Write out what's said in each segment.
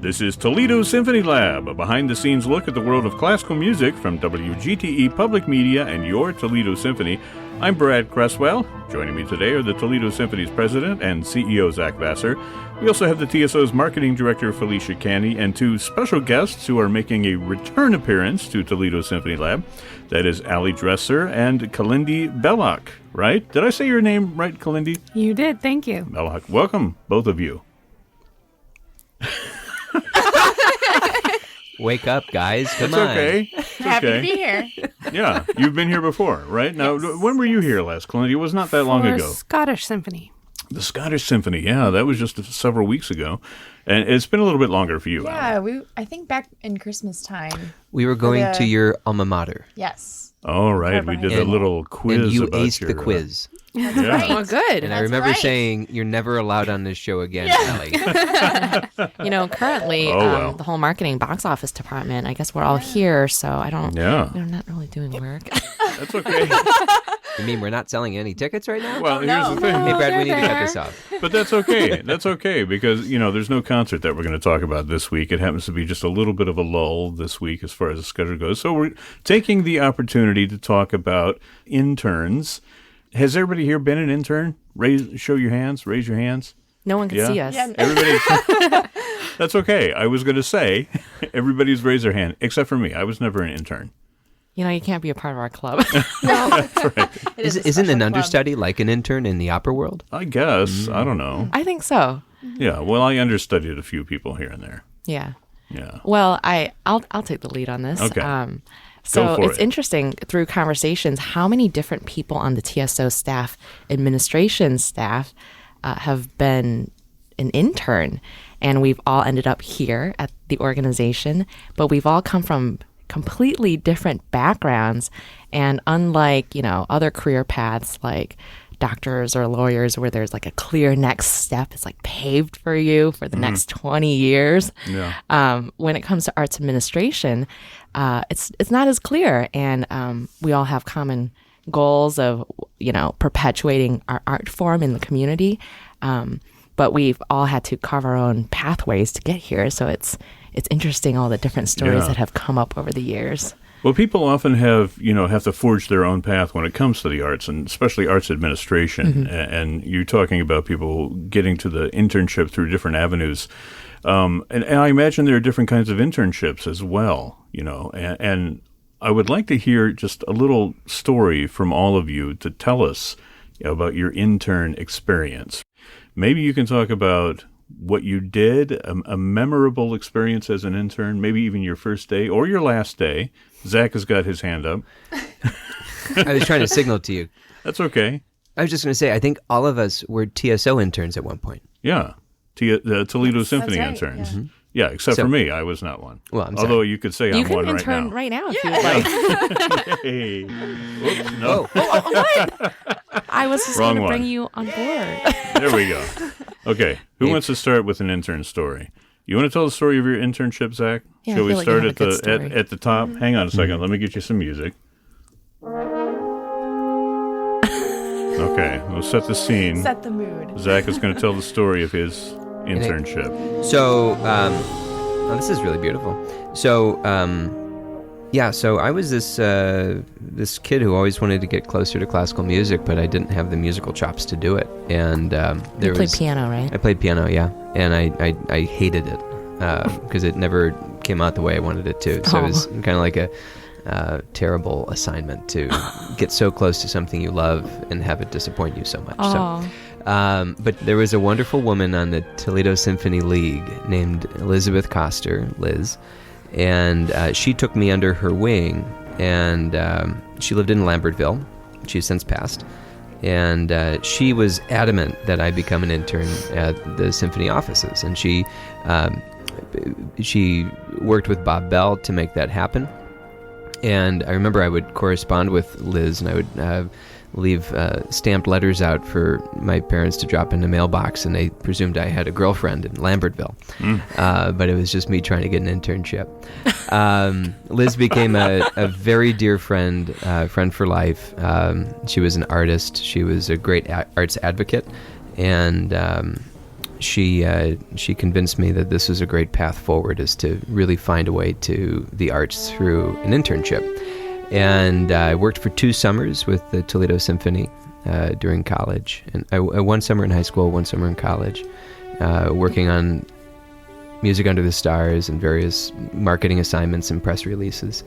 This is Toledo Symphony Lab, a behind-the-scenes look at the world of classical music from WGTE Public Media and your Toledo Symphony. I'm Brad Cresswell. Joining me today are the Toledo Symphony's president and CEO, Zak Vassar. We also have the TSO's marketing director, Felecia Kanney, and two special guests who are making a return appearance to Toledo Symphony Lab. That is Allie and Kalindi Bellach, right? Did I say your name right, Kalindi? You did, thank you. Bellach. Welcome, both of you. Wake up, guys. Come on. Okay. Happy to be here. Yeah, you've been here before, right? Now, when were you here last, Kalindi? It was not that long ago. Scottish Symphony. The Scottish Symphony, yeah, that was just several weeks ago. And it's been a little bit longer for you, Allie. Yeah, I think back in Christmas time. We were going to your alma mater. Yes. All right, we did a little quiz and you about aced the quiz. That's right. Oh, good. And I remember saying, you're never allowed on this show again, Allie. Currently, the whole marketing box office department, I guess we're all here, so we're not really doing work. That's okay. You mean we're not selling any tickets right now? Well, here's the thing. Hey, Brad, we need to cut this off. But that's okay. That's okay because, there's no concert that we're going to talk about this week. It happens to be just a little bit of a lull this week as far as the schedule goes. So we're taking the opportunity to talk about interns. Has everybody here been an intern? Show your hands. Raise your hands. No one can see us. Yeah. Everybody. That's okay. I was going to say everybody's raised their hand except for me. I was never an intern. You can't be a part of our club. That's right. Isn't an understudy like an intern in the opera world? I guess. I don't know. I think so. Yeah. Well, I understudied a few people here and there. Yeah. Yeah. Well, I'll take the lead on this. Okay. So it's interesting through conversations how many different people on the TSO staff, administration staff, have been an intern, and we've all ended up here at the organization, but we've all come from completely different backgrounds, and unlike other career paths like doctors or lawyers where there's like a clear next step, it's like paved for you for the next 20 years. Yeah. When it comes to arts administration, it's not as clear, and we all have common goals of perpetuating our art form in the community, but we've all had to carve our own pathways to get here. So it's interesting all the different stories that have come up over the years. Well, people often have to forge their own path when it comes to the arts, and especially arts administration. And you're talking about people getting to the internship through different avenues. And I imagine there are different kinds of internships as well, and I would like to hear just a little story from all of you to tell us about your intern experience. Maybe you can talk about what you did, a memorable experience as an intern, maybe even your first day or your last day. Zach has got his hand up. I was trying to signal to you. That's okay. I was just going to say, I think all of us were TSO interns at one point. Yeah, the Toledo Symphony interns. Yeah. Yeah, except for me. I was not one. Well, I'm sorry. Although you could say I'm one right now. You can intern right now if you would like. Hey. Whoops, no. What? I was just going to Wrong bring one. you on board. There we go. Okay, who wants to start with an intern story? You want to tell the story of your internship, Zach? Yeah, Shall I we feel like start you at have a good story. at the top? Hang on a second. Let me get you some music. Okay, we'll set the scene. Set the mood. Zach is going to tell the story of his internship. So, this is really beautiful. So, so I was this kid who always wanted to get closer to classical music, but I didn't have the musical chops to do it. And You played piano, right? I played piano, yeah, and I hated it because it never came out the way I wanted it to. So it was kind of like a terrible assignment to get so close to something you love and have it disappoint you so much. Oh. So, but there was a wonderful woman on the Toledo Symphony League named Elizabeth Coster, Liz, and she took me under her wing, and she lived in Lambertville. She's since passed, and she was adamant that I become an intern at the symphony offices, and she worked with Bob Bell to make that happen. And I remember I would correspond with Liz, and I would leave stamped letters out for my parents to drop in the mailbox, and they presumed I had a girlfriend in Lambertville. But it was just me trying to get an internship. Liz became a very dear friend for life. She was an artist. She was a great arts advocate. And she convinced me that this was a great path forward, is to really find a way to the arts through an internship. And I worked for 2 summers with the Toledo Symphony during college. And I 1 summer in high school, 1 summer in college, working on Music Under the Stars and various marketing assignments and press releases.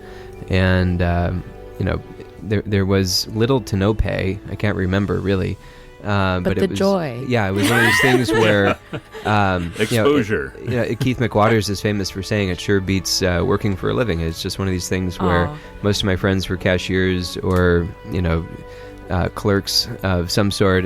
And, there was little to no pay. I can't remember really. But the joy. Yeah, it was one of those things where... Exposure. Keith McWatters is famous for saying it sure beats working for a living. It's just one of these things where most of my friends were cashiers or, clerks of some sort,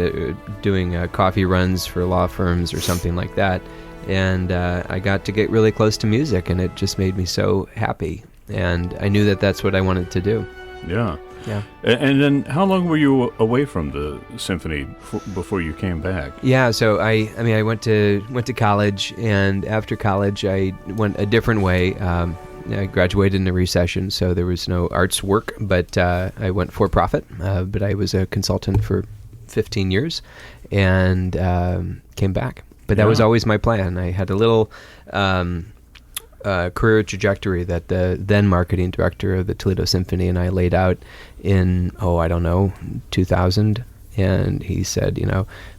doing coffee runs for law firms or something like that. And I got to get really close to music, and it just made me so happy. And I knew that that's what I wanted to do. Yeah. Yeah. And then how long were you away from the symphony before you came back? Yeah, so I went to college, and after college I went a different way. I graduated in a recession, so there was no arts work, but I went for profit. But I was a consultant for 15 years and came back. But that was always my plan. I had a little career trajectory that the then marketing director of the Toledo Symphony and I laid out in, 2000. And he said,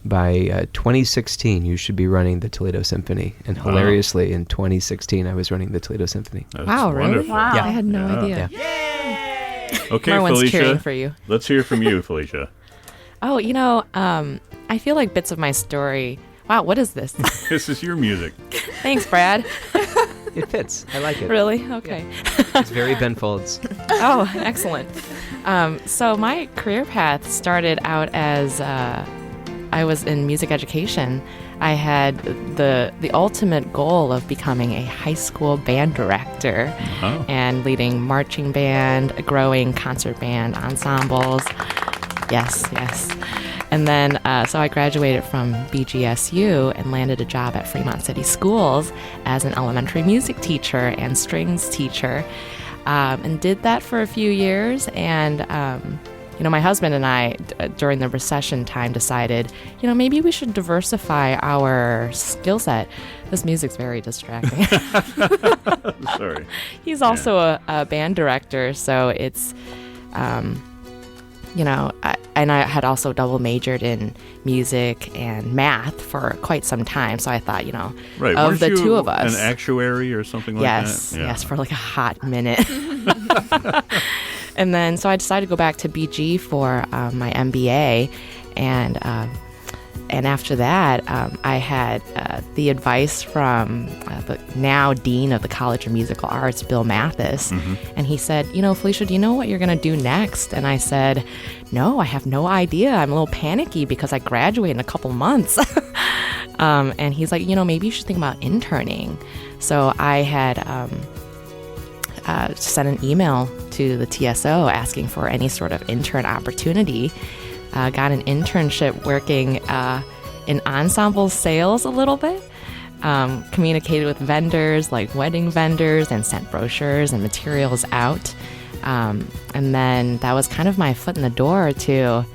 by 2016, you should be running the Toledo Symphony. And hilariously, in 2016, I was running the Toledo Symphony. That's Wow, really? wonderful. Wow. I had no idea. Yeah. Okay, Marwan's Felecia, cheering for you. let's hear from you, Felecia. Oh, I feel like bits of my story. Wow, what is this? This is your music. Thanks, Brad. It fits. I like it. Really? Okay. It's very Ben Folds. Oh, excellent. So my career path started out as I was in music education. I had the ultimate goal of becoming a high school band director and leading marching band, growing concert band ensembles. Yes. And then, so I graduated from BGSU and landed a job at Fremont City Schools as an elementary music teacher and strings teacher, and did that for a few years. And, my husband and I, during the recession time, decided, maybe we should diversify our skill set. This music's very distracting. Sorry. He's also a band director, so it's... I had also double majored in music and math for quite some time. So I thought, Right. of the two of us. An actuary or something like that? Yes, for like a hot minute. And then, so I decided to go back to BG for my MBA. And after that, I had the advice from the now Dean of the College of Musical Arts, Bill Mathis. Mm-hmm. And he said, Felecia, do you know what you're going to do next? And I said, no, I have no idea. I'm a little panicky because I graduate in a couple months. And he's like, maybe you should think about interning. So I had sent an email to the TSO asking for any sort of intern opportunity. Got an internship working in ensemble sales a little bit, communicated with vendors like wedding vendors and sent brochures and materials out. And then that was kind of my foot in the door to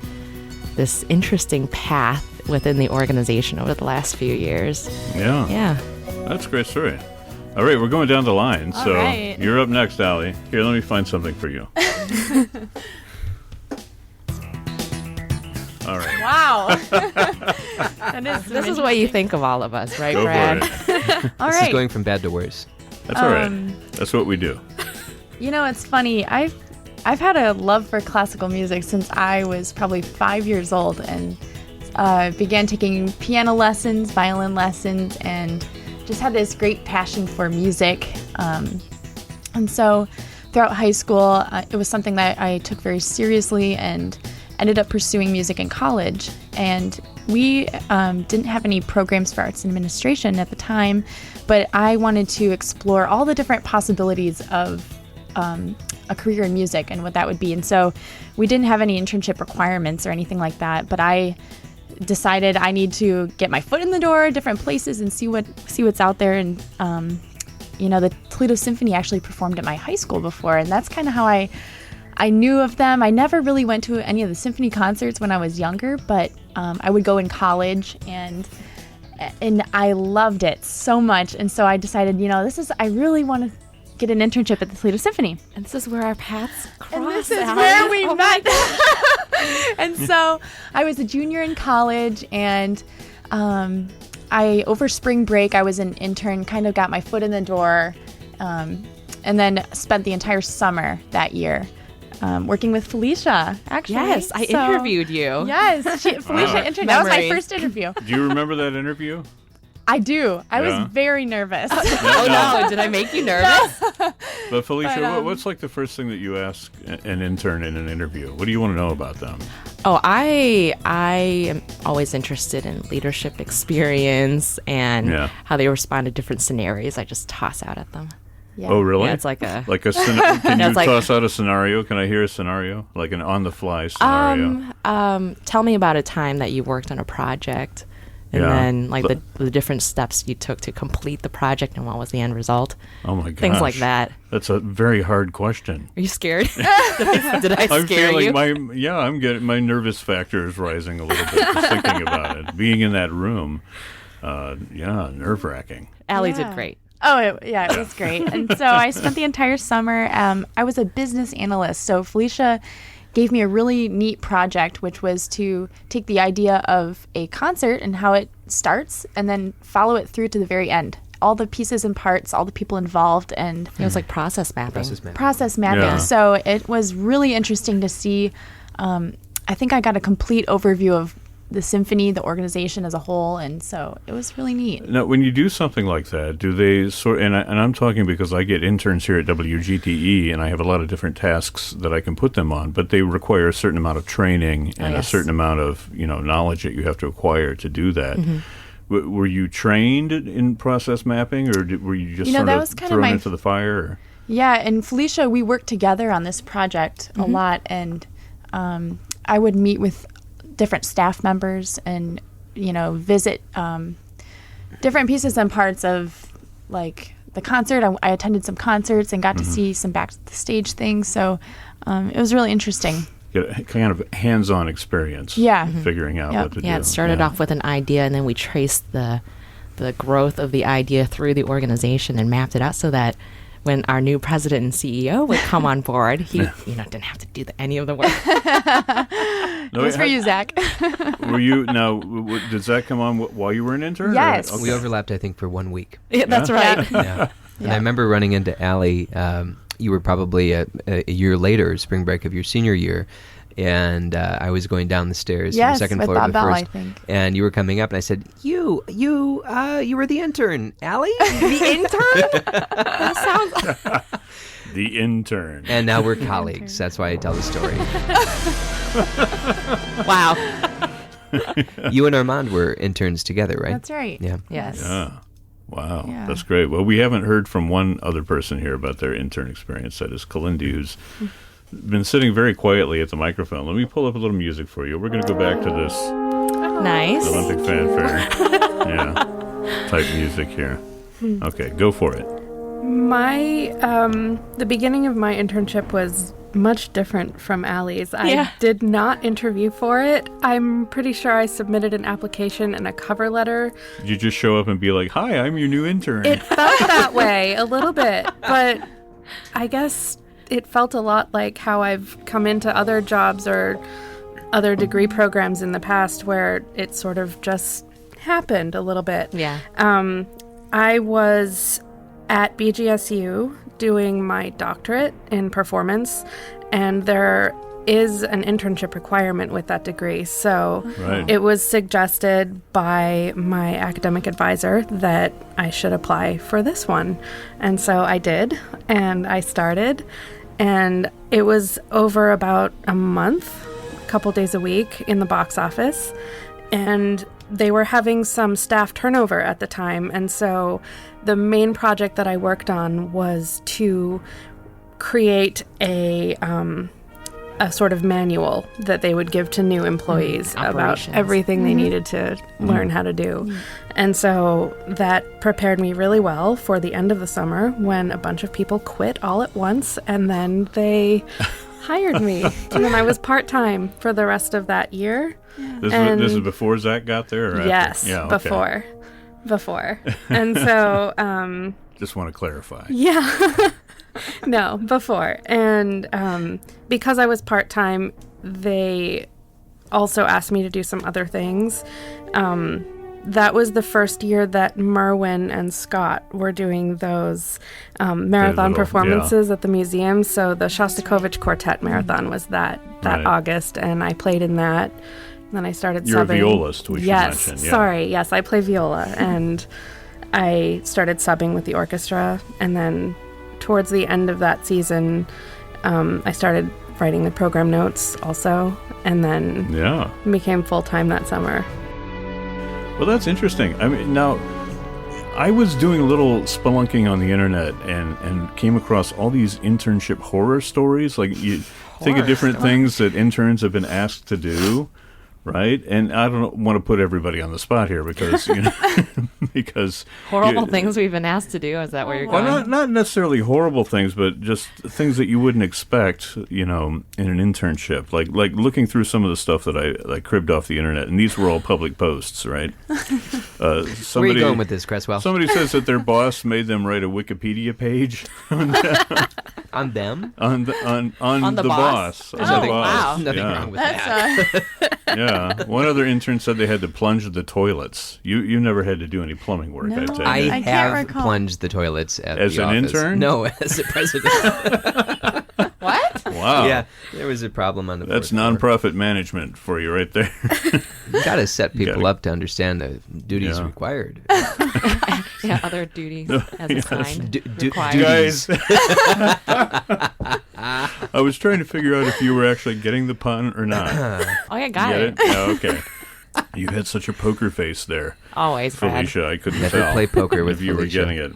this interesting path within the organization over the last few years. Yeah. That's a great story. All right, we're going down the line. All so right. You're up next, Allie. Here, let me find something for you. All right. Wow. This is what you think of all of us, right, Go Brad? for it. All This right. is going from bad to worse. That's all right. That's what we do. It's funny. I've had a love for classical music since I was probably 5 years old, and began taking piano lessons, violin lessons, and just had this great passion for music. And so throughout high school, it was something that I took very seriously and ended up pursuing music in college. And we didn't have any programs for arts administration at the time, but I wanted to explore all the different possibilities of a career in music and what that would be. And so we didn't have any internship requirements or anything like that, but I decided I need to get my foot in the door, different places, and see what's out there. And the Toledo Symphony actually performed at my high school before, and that's kind of how I knew of them. I never really went to any of the symphony concerts when I was younger, but I would go in college, and and I loved it so much. And so I decided, I really want to get an internship at the Toledo Symphony. And this is where our paths cross. And this is Allie. where we met. And so I was a junior in college, and over spring break, I was an intern, kind of got my foot in the door, and then spent the entire summer that year working with Felecia, actually. Yes, I interviewed you. Yes, Felecia interned. That was my Memories. first interview. Do you remember that interview? I do. I Yeah. was very nervous. Oh no, did I make you nervous? But Felecia, But, what's like the first thing that you ask an intern in an interview? What do you want to know about them? Oh, I am always interested in leadership experience and Yeah. how they respond to different scenarios. I just toss out at them. Yeah. Oh, really? Yeah, it's like a Can you it's like- toss out a scenario? Can I hear a scenario? Like an on-the-fly scenario? tell me about a time that you worked on a project, and Yeah. then like the different steps you took to complete the project and what was the end result. Oh my gosh. Things like that. That's a very hard question. Are you scared? Did I I'm scare you? feeling I'm getting my nervous factor is rising a little bit just thinking about it. Being in that room, nerve-wracking. Allie Yeah. did great. Oh, it was great. And so I spent the entire summer. I was a business analyst. So Felecia gave me a really neat project, which was to take the idea of a concert and how it starts and then follow it through to the very end. All the pieces and parts, all the people involved, and It was like process mapping. process mapping. Yeah. So it was really interesting to see. I think I got a complete overview of the symphony, the organization as a whole, and so it was really neat. Now, when you do something like that, do they and I'm talking because I get interns here at WGTE, and I have a lot of different tasks that I can put them on, but they require a certain amount of training and a yes. certain amount of knowledge that you have to acquire to do that. Mm-hmm. Were you trained in process mapping, or were you just sort that of was kinda thrown my into the fire? Or? Yeah, and Felecia, we worked together on this project a lot, and I would meet with different staff members and visit different pieces and parts of like the concert. I attended some concerts and got to see some backstage things, so it was really interesting. Get a kind of hands-on experience. Yeah. Figuring out Yep. what to do. Yeah, it started off with an idea, and then we traced the growth of the idea through the organization and mapped it out so that when our new president and CEO would come on board, he didn't have to do any of the work. It was for you, Zach. Were you now? Did Zach come on while you were an intern? or- Yes. Okay. We overlapped, I think, for 1 week. Yeah, that's right. Yeah. And I remember running into Allie. You were probably a year later, spring break of your senior year, and I was going down the stairs from Yes, Oh, the second with floor to Bob the Bell, first. I think. And you were coming up, and I said, "You were the intern, Allie, the intern." That sounds. The intern. And now we're colleagues. That's why I tell the story. Wow. You and Armand were interns together, right? That's right. Yeah. Yes. Yeah. Wow. Yeah. That's great. Well, we haven't heard from one other person here about their intern experience. That is Kalindi, who's been sitting very quietly at the microphone. Let me pull up a little music for you. We're going to go back to this Nice. Olympic fanfare. Type music here. Okay, go for it. The beginning of my internship was much different from Allie's. I Yeah. did not interview for it. I'm pretty sure I submitted an application and a cover letter. Did you just show up and be like, "Hi, I'm your new intern"? It felt that way a little bit, but I guess it felt a lot like how I've come into other jobs or other degree programs in the past where it sort of just happened a little bit. Yeah. I was at BGSU doing my doctorate in performance, and there is an internship requirement with that degree. So Right. it was suggested by my academic advisor that I should apply for this one. And so I did, and I started, and it was over about a month, a couple days a week in the box office. And they were having some staff turnover at the time, and so the main project that I worked on was to create a sort of manual that they would give to new employees about Operations. everything they needed to learn how to do. And so that prepared me really well for the end of the summer when a bunch of people quit all at once, and then they hired me. And then I was part-time for the rest of that year. This and- is before Zach got there? Or after? Yes, Yeah, okay. before. before. And so, Just want to clarify. yeah. No, before. And because I was part-time, they also asked me to do some other things. That was the first year that Merwin and Scott were doing those marathon performances at the museum. So the Shostakovich Quartet Marathon was that Right. August, and I played in that. Then I started You're subbing. a violist, we should yes, mention. Yeah. sorry. Yes, I play viola. And I started subbing with the orchestra. And then towards the end of that season, I started writing the program notes also. And then Yeah. became full-time that summer. Well, that's interesting. I mean, now, I was doing a little spelunking on the internet and came across all these internship horror stories. Like, you think of different things that interns have been asked to do, right? And I don't want to put everybody on the spot here because, because... Horrible things we've been asked to do. Is that where you're going? Well, not necessarily horrible things, but just things that you wouldn't expect, in an internship. Like looking through some of the stuff that I cribbed off the internet, and these were all public posts, right? Where are you going with this, Cresswell? Somebody says that their boss made them write a Wikipedia page On them? on the boss. There's On the nothing, boss. nothing Yeah. wrong with that. Yeah. One other intern said they had to plunge the toilets. You never had to do any plumbing work, No. I'd say. I I can't have recall. plunged the toilets at As the an office. intern? No, as a president. What? Wow. Yeah, there was a problem on the That's fourth floor. nonprofit management for you right there. You got to set people Gotta- up to understand the duties Yeah. required. Yeah, other duties as assigned. Required. Guys. I was trying to figure out if you were actually getting the pun or not. Oh, yeah, got Get it. it? Oh, okay. You had such a poker face there, Always bad. Felicia. I couldn't Never tell play poker with if you Felicia. were getting it.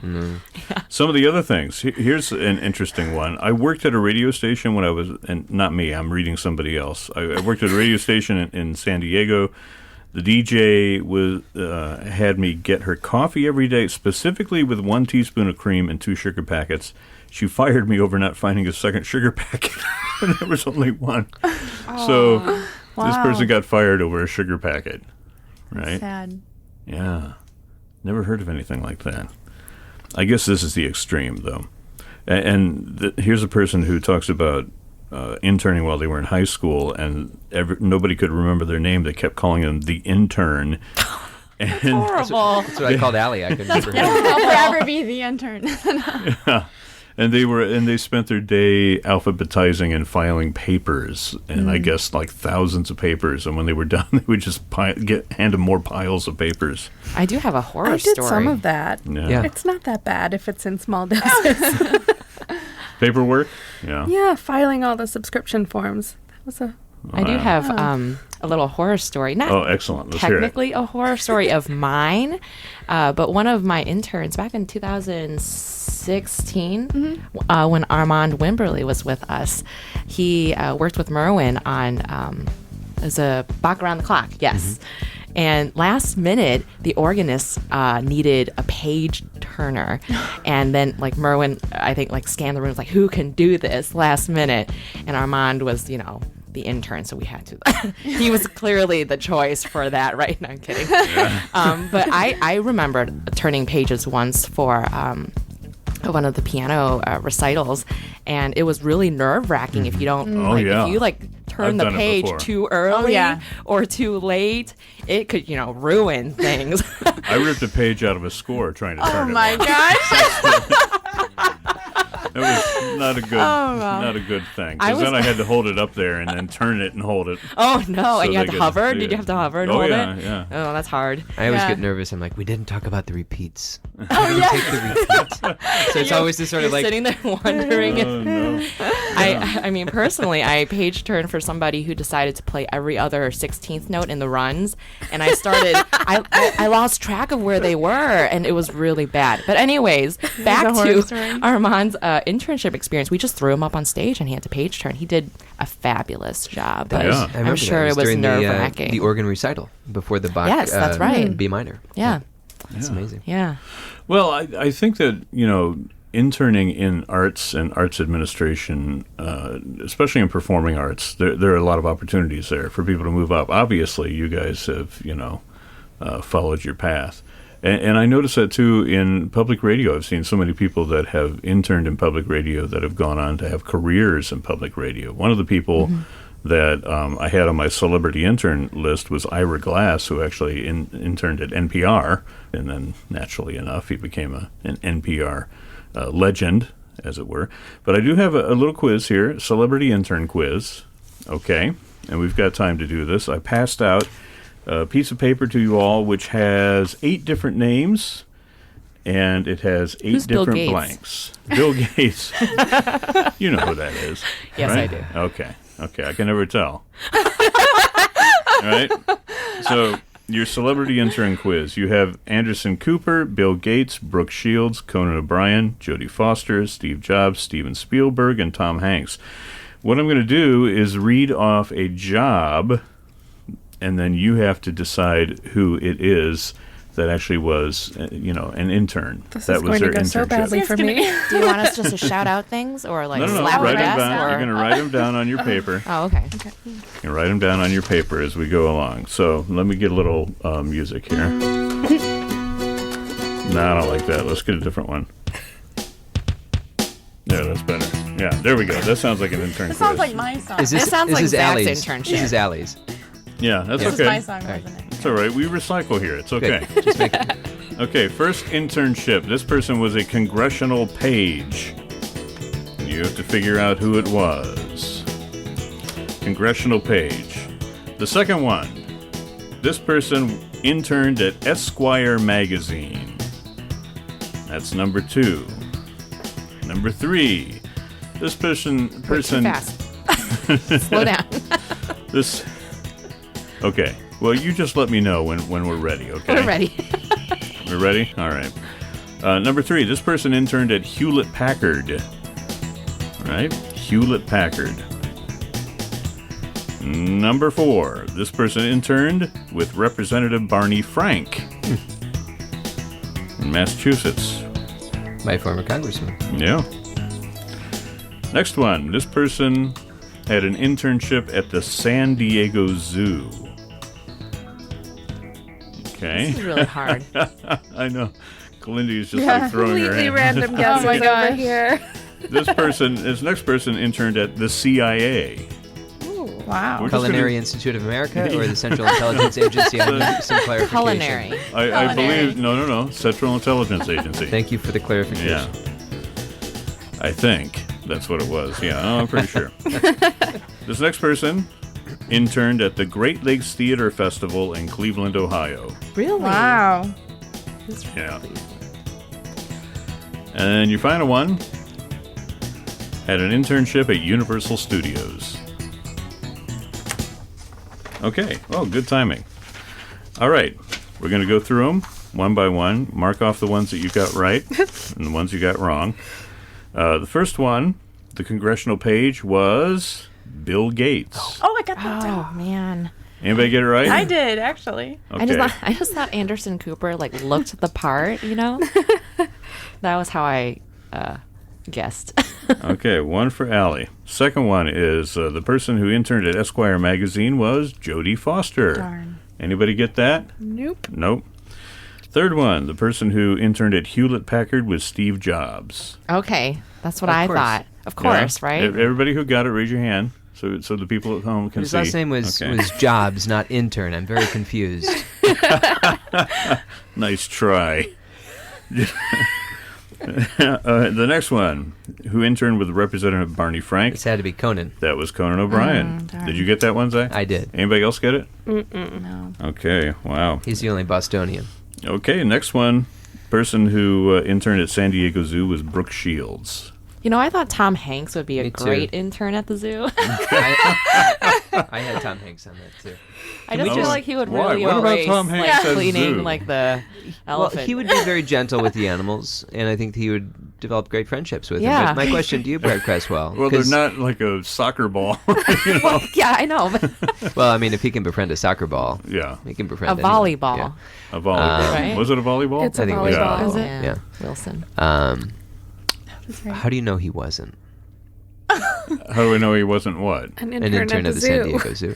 Some of the other things. Here's an interesting one. I worked at a radio station when I was, and not me, I'm reading somebody else. I worked at a radio station in San Diego. The DJ had me get her coffee every day, specifically with 1 teaspoon of cream and 2 sugar packets. She fired me over not finding a second sugar packet. There was only one. So this person got fired over a sugar packet. Right? Sad. Yeah. Never heard of anything like that. I guess this is the extreme, though. And here's a person who talks about interning while they were in high school, and nobody could remember their name. They kept calling them the intern. And Horrible. That's what I called Allie. I couldn't remember her. I'll forever be the intern. And they spent their day alphabetizing and filing papers, and I guess like thousands of papers. And when they were done, they would just hand them more piles of papers. I do have a horror I did story. some of that. Yeah. It's not that bad if it's in small doses. Paperwork? Yeah. Yeah, filing all the subscription forms. That was a... I do have a little horror story. Not Oh, excellent. Let's hear it. technically a horror story of mine, but one of my interns back in 2016, when Armand Wimberly was with us, he worked with Merwin on as a Bach around the clock. Yes. And last minute, the organist needed a page turner. And then, like, Merwin, I think, like, scanned the room, like, who can do this last minute? And Armand was, the intern, so we had to. He was clearly the choice for that, right? No, I'm kidding. But I remembered turning pages once for one of the piano recitals, and it was really nerve-wracking if you don't, if you, turn I've the done it page before. too early yeah. or too late, it could, ruin things. I ripped a page out of a score trying to turn Oh it. my once. gosh. It was not a good, not a good thing. Because then I had to hold it up there and then turn it and hold it. Oh, no. So And you they had to could hover? see Did it. you have to hover and Oh, hold yeah, it? yeah. Oh, that's hard. I always Yeah. get nervous. I'm like, we didn't talk about the repeats. Oh yeah. Take the repeats. So it's always this sort of You're like, sitting there wondering. Oh, no. I mean, personally, I page turned for somebody who decided to play every other 16th note in the runs, and I started. I lost track of where they were, and it was really bad. But anyways, back a horror to story. Armand's internship experience. We just threw him up on stage, and he had to page turn. He did a fabulous job, but Yeah. I I I'm remember sure that. it was during nerve wracking. the organ recital before the Bach. Yes, that's right. B minor. Yeah, That's amazing. yeah. Well, I think that, interning in arts and arts administration, especially in performing arts, there are a lot of opportunities there for people to move up. Obviously, you guys have, followed your path. And I notice that, too, in public radio. I've seen so many people that have interned in public radio that have gone on to have careers in public radio. One of the people that I had on my celebrity intern list was Ira Glass, who actually interned at NPR. And then, naturally enough, he became an NPR legend, as it were. But I do have a little quiz here, celebrity intern quiz. Okay, and we've got time to do this. I passed out a piece of paper to you all which has 8 different names, and it has 8 Who's Bill different Gates? blanks. Bill Gates. You know who that is. Yes, right? I do. Okay, I can never tell. All right, so your celebrity intern quiz. You have Anderson Cooper, Bill Gates, Brooke Shields, Conan O'Brien, Jodie Foster, Steve Jobs, Steven Spielberg, and Tom Hanks. What I'm going to do is read off a job, and then you have to decide who it is that actually was, an intern. This that is was going their to go so internship. badly for me. Do you want us just to shout out things or like No, slap write our them desk? down. Or... You're going to write them down on your paper. Oh, okay. You write them down on your paper as we go along. So let me get a little music here. No, I don't like that. Let's get a different one. Yeah, that's better. Yeah, there we go. That sounds like an intern quiz. Sounds like my song. Is this, It sounds this like is Zak's Allie's. internship. This is Allie's. Yeah, that's This okay. is my song, wasn't it? It's all right. We recycle here. It's okay. Good. Just make it. Okay, first internship. This person was a congressional page. You have to figure out who it was. Congressional page. The second one. This person interned at Esquire magazine. That's number 2. Number 3. This person. Too fast. Slow down. This. Okay. Well, you just let me know when we're ready. Okay. We're ready. We're ready? All right. Number 3, this person interned at Hewlett-Packard. All right? Hewlett-Packard. Number 4, this person interned with Representative Barney Frank in Massachusetts. My former congressman. Yeah. Next one, this person had an internship at the San Diego Zoo. Okay. This is really hard. I know. Kalindi is just like throwing her Completely hand. random guesses my over gosh. here. This next person interned at the CIA. Wow. We're just Culinary gonna- Institute of America or the Central Intelligence Agency? I need some clarification. Culinary. I Culinary. believe, no, Central Intelligence Agency. Thank you for the clarification. Yeah. I think that's what it was. Yeah, I'm pretty sure. This next person interned at the Great Lakes Theater Festival in Cleveland, Ohio. Really? Wow. Yeah. And your final one had an internship at Universal Studios. Okay. Oh, good timing. All right. We're going to go through them one by one, mark off the ones that you got right and the ones you got wrong. The first one, the congressional page, was Bill Gates. Oh, I got that down. Oh man. Anybody get it right? I did, actually. Okay. I just thought Anderson Cooper looked the part, That was how I guessed. Okay, one for Allie. Second one is the person who interned at Esquire magazine was Jodie Foster. Darn. Anybody get that? Nope. Nope. Third one, the person who interned at Hewlett-Packard was Steve Jobs. Okay, that's what Of I course. thought. Of course, Yeah. right? Everybody who got it, raise your hand so the people at home can His see. last name was Okay. Jobs, not intern. I'm very confused. Nice try. The next one, who interned with Representative Barney Frank, This had to be Conan. that was Conan O'Brien. darn. Did you get that one, Zach? I did. Anybody else get it? No. Okay, wow. He's the only Bostonian. Okay, next one, person who interned at San Diego Zoo was Brooke Shields. I thought Tom Hanks would be a Me too. great intern at the zoo. I had Tom Hanks on that too. I just feel like he would Why? really What about erase, Tom Hanks at cleaning zoo? the Well, elephant. he would be very gentle with the animals, and I think he would develop great friendships with Yeah. them. But my question to you, Brad Cresswell. Well, they're 'cause- not like a soccer ball. Yeah, I know. But Well, I mean, if he can befriend a soccer ball, Yeah, he can a befriend anyone. volleyball. Yeah. a volleyball. Right? Was it a volleyball? It's a I think it was volleyball. volleyball. Is it? Yeah. Wilson. How do you know he wasn't How do we know he wasn't what? An an intern intern at at the the San zoo. Diego Zoo?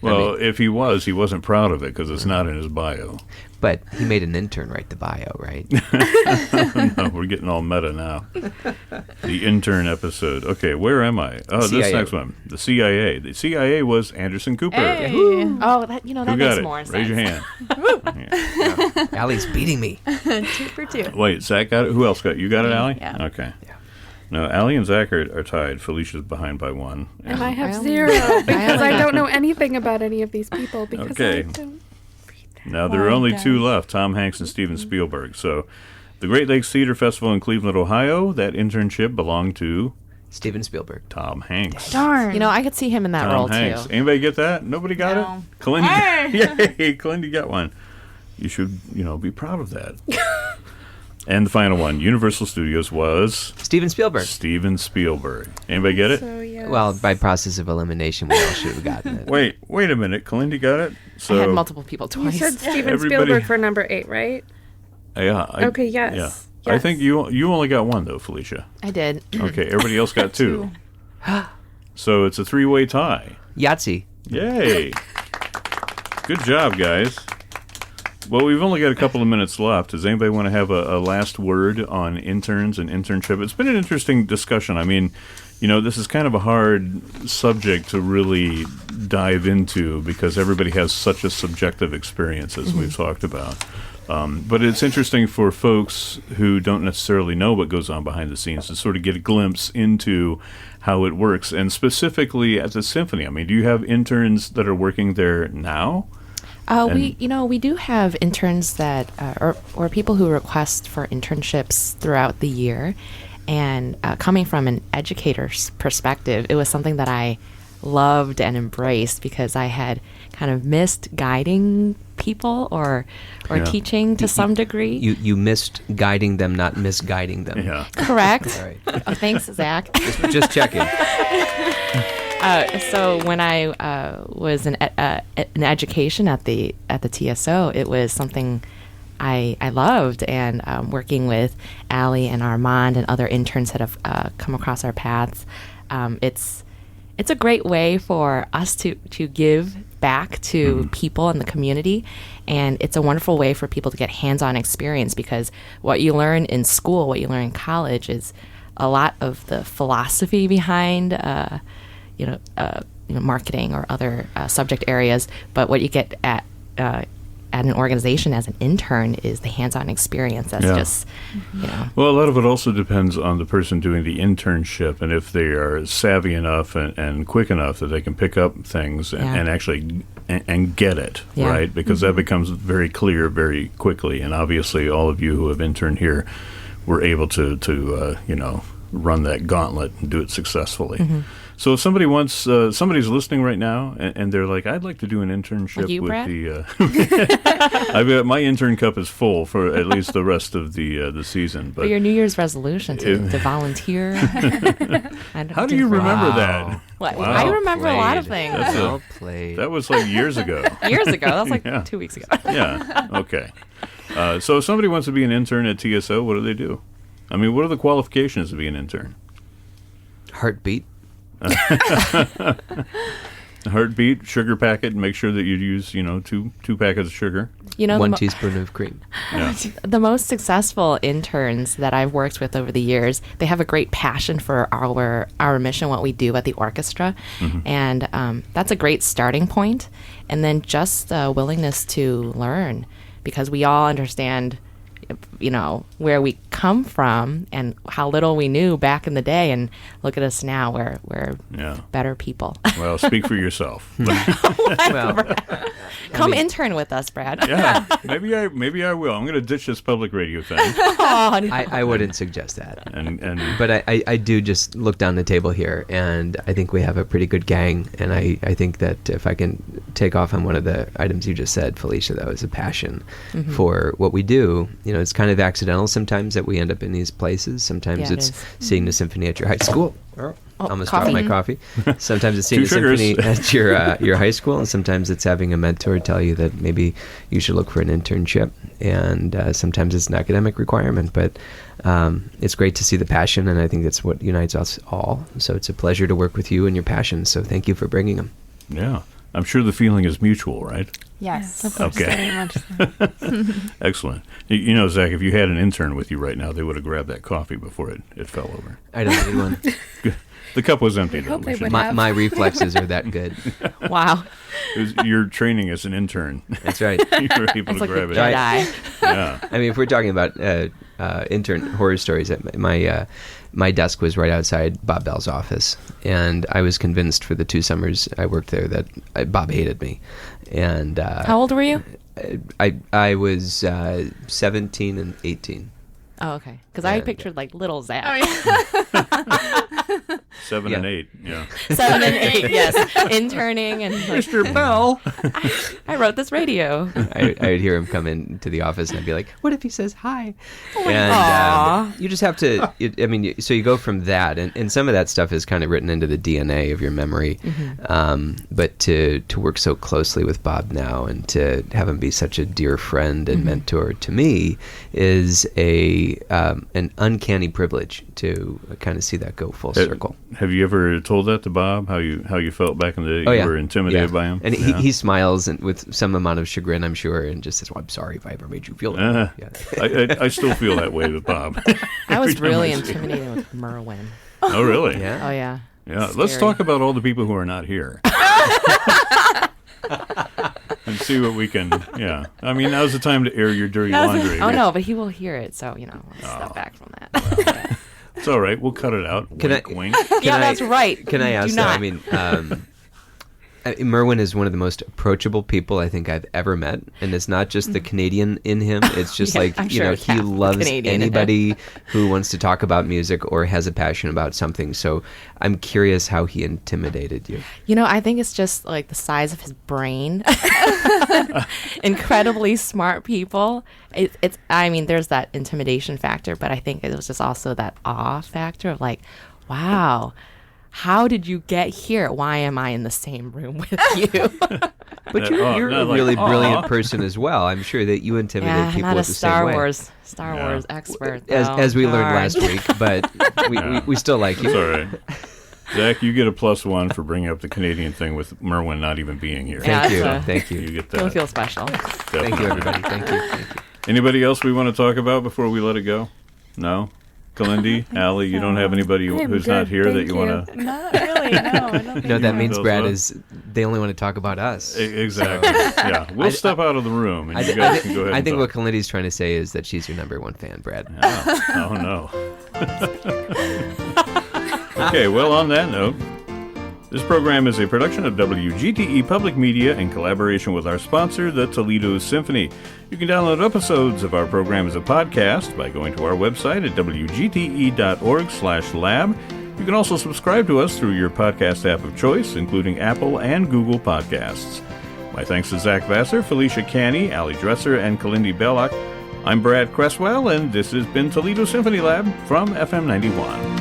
Well, if he wasn't proud of it because it's not in his bio. But he made an intern write the bio, right? No, we're getting all meta now. The intern episode. Okay, where am I? Oh, this CIA. next one. The CIA. The CIA was Anderson Cooper. Hey. Oh, that Who makes got it? more sense. Raise your hand. Allie's beating me. 2 for 2. Wait, Zach got it? Who else got it? You got it, Allie? Yeah. Okay. No, Allie and Zach are tied. Felicia's behind by 1. And I have I only- 0 because I don't know anything about any of these people because Okay. I don't. Now, there are Oh, only guys. 2 left, Tom Hanks and Steven Spielberg. So, the Great Lakes Theater Festival in Cleveland, Ohio, that internship belonged to Steven Spielberg. Tom Hanks. Darn. I could see him in that role Tom Hanks. too. Anybody get that? Nobody got No. it? Kalindi. Hey! Yay! Kalindi got one. You should, be proud of that. And the final one, Universal Studios, was Steven Spielberg. Steven Spielberg. Anybody get it? So yes. Well, by process of elimination, we all should have gotten it. Wait a minute. Kalindi got it? I had multiple people you twice. said Steven Everybody- Spielberg for number 8, right? Yeah. Okay, yes. Yeah. Yes. I think you only got 1, though, Felicia. I did. Okay, everybody else got 2. So it's a 3-way tie. Yahtzee. Yay! Good job, guys. Well, we've only got a couple of minutes left. Does anybody want to have a last word on interns and internship? It's been an interesting discussion. I mean, this is kind of a hard subject to really dive into because everybody has such a subjective experience, as we've talked about. But it's interesting for folks who don't necessarily know what goes on behind the scenes to sort of get a glimpse into how it works. And specifically at the Symphony, I mean, do you have interns that are working there now? We do have interns that, or people who request for internships throughout the year. And coming from an educator's perspective, it was something that I loved and embraced because I had kind of missed guiding people or teaching to some degree. You missed guiding them, not misguiding them. Yeah. Correct. All right. Oh, thanks, Zach. Just checking. So when I was in education at the TSO, it was something I loved, and working with Allie and Armand and other interns that have come across our paths, it's a great way for us to give back to people in the community, and it's a wonderful way for people to get hands-on experience because what you learn in school, what you learn in college, is a lot of the philosophy behind marketing or other subject areas, but what you get at an organization as an intern is the hands-on experience. That's just, Well, a lot of it also depends on the person doing the internship and if they are savvy enough and quick enough that they can pick up things and actually and get it, right? Because that becomes very clear very quickly. And obviously all of you who have interned here were able to run that gauntlet and do it successfully. So if somebody wants, somebody's listening right now, and they're like, "I'd like to do an internship Like you, with Brad? the." My intern cup is full for at least the rest of the season. for your New Year's resolution to volunteer. How do you remember that? Well, Wow. I remember a lot of Played. things. Well played. That was like years ago. Years ago. That was like Yeah. 2 weeks ago. Yeah. Okay. So if somebody wants to be an intern at TSO, what do they do? I mean, what are the qualifications to be an intern? Heartbeat. Heartbeat, sugar packet, make sure that you use, two packets of sugar. One teaspoon of cream. Yeah. The most successful interns that I've worked with over the years, they have a great passion for our mission, what we do at the orchestra, and that's a great starting point. And then just the willingness to learn, because we all understand, where we come from and how little we knew back in the day, and look at us now. We're better people. Well, speak for yourself. Well, Come intern with us, Brad. Yeah, maybe I will. I'm going to ditch this public radio thing. I wouldn't suggest that. But I do just look down the table here, and I think we have a pretty good gang. And I think that if I can take off on one of the items you just said, Felicia, that was a passion for what we do. It's kind of accidental sometimes that we end up in these places. Sometimes Yeah, it it's is. seeing the symphony at your high school. Almost dropped my coffee. Sometimes it's seeing Two the symphony sugars. at your high school, and sometimes it's having a mentor tell you that maybe you should look for an internship, and sometimes it's an academic requirement. But it's great to see the passion, and I think that's what unites us all. So it's a pleasure to work with you and your passions. So thank you for bringing them. Yeah. I'm sure the feeling is mutual, right? Yes. Of course, Okay. very much so. Excellent. You know, Zach, if you had an intern with you right now, they would have grabbed that coffee before it fell over. I don't need one. The cup was empty, though. hope they We should- would. My reflexes are that good. Wow. Your training as an intern. That's right. You were able It's to like a grab it. Jedi. Yeah. I mean, if we're talking about intern horror stories, my desk was right outside Bob Bell's office, and I was convinced for the 2 summers I worked there that Bob hated me. And How old were you? I was 17 and 18. Oh, okay. Because I And- pictured like little Zach. Oh, yeah. 7 Yeah. and 8. Yeah. 7 and 8, yes. Interning and like, Mr. Bell. I wrote this radio. I would hear him come into the office, and I'd be like, "What if he says hi?" Aw. You just have to. So you go from that, and some of that stuff is kind of written into the DNA of your memory. But to work so closely with Bob now, and to have him be such a dear friend and mentor to me, is an uncanny privilege to kind of see that go full circle. Have you ever told that to Bob? How you felt back in the day? Oh, You yeah. were intimidated Yeah. by him? And Yeah. he smiles and with some amount of chagrin, I'm sure, and just says, "Well, I'm sorry if I ever made you feel that way." Yeah. I still feel that way with Bob. I was Every time really I see him. intimidated with Merwin. Oh, really? Yeah. Oh, yeah. Yeah. Let's Scary. talk about all the people who are not here. And see what we can, yeah. I mean, now's the time to air your dirty laundry. Oh, no, but he will hear it, so, step back from that. It's all right. We'll cut it out. Can Wink, I- wink. Yeah, that's right. Can I Do ask that? I not. mean, Merwin is one of the most approachable people I think I've ever met, and it's not just the Canadian in him. It's just Yeah, like I'm sure it's he half the loves Canadian in him. anybody who wants to talk about music or has a passion about something. So I'm curious how he intimidated you. I think it's just like the size of his brain. Incredibly smart people. There's that intimidation factor, but I think it was just also that awe factor of like, wow, how did you get here? Why am I in the same room with you? But you're a not like, really aw. brilliant person as well. I'm sure that you intimidate Yeah, people not a the same way. Star Yeah. Wars expert. As we learned Darn. last week, but we still like It's you. all right. Zach, you get a +1 for bringing up the Canadian thing with Merwin not even being here. Yeah, Thank you. that's a- Thank You you. get Don't that. feel special. Thank you, everybody. Thank you. Thank you. Anybody else we want to talk about before we let it go? No? Kalindi, Allie, you don't have anybody I'm who's not good, here that thank you want to... Not really, no. I don't think No, that You means want Brad those is. They only want to talk about us. Exactly. Yeah. We'll step out of the room and you guys can go ahead I and think what talk. Kalindi's trying to say is that she's your #1 fan, Brad. Oh no. Okay, well, on that note, this program is a production of WGTE Public Media in collaboration with our sponsor, the Toledo Symphony. You can download episodes of our program as a podcast by going to our website at wgte.org/lab. You can also subscribe to us through your podcast app of choice, including Apple and Google Podcasts. My thanks to Zak Vassar, Felecia Kanney, Allie Dresser, and Kalindi Bellach. I'm Brad Cresswell, and this has been Toledo Symphony Lab from FM 91.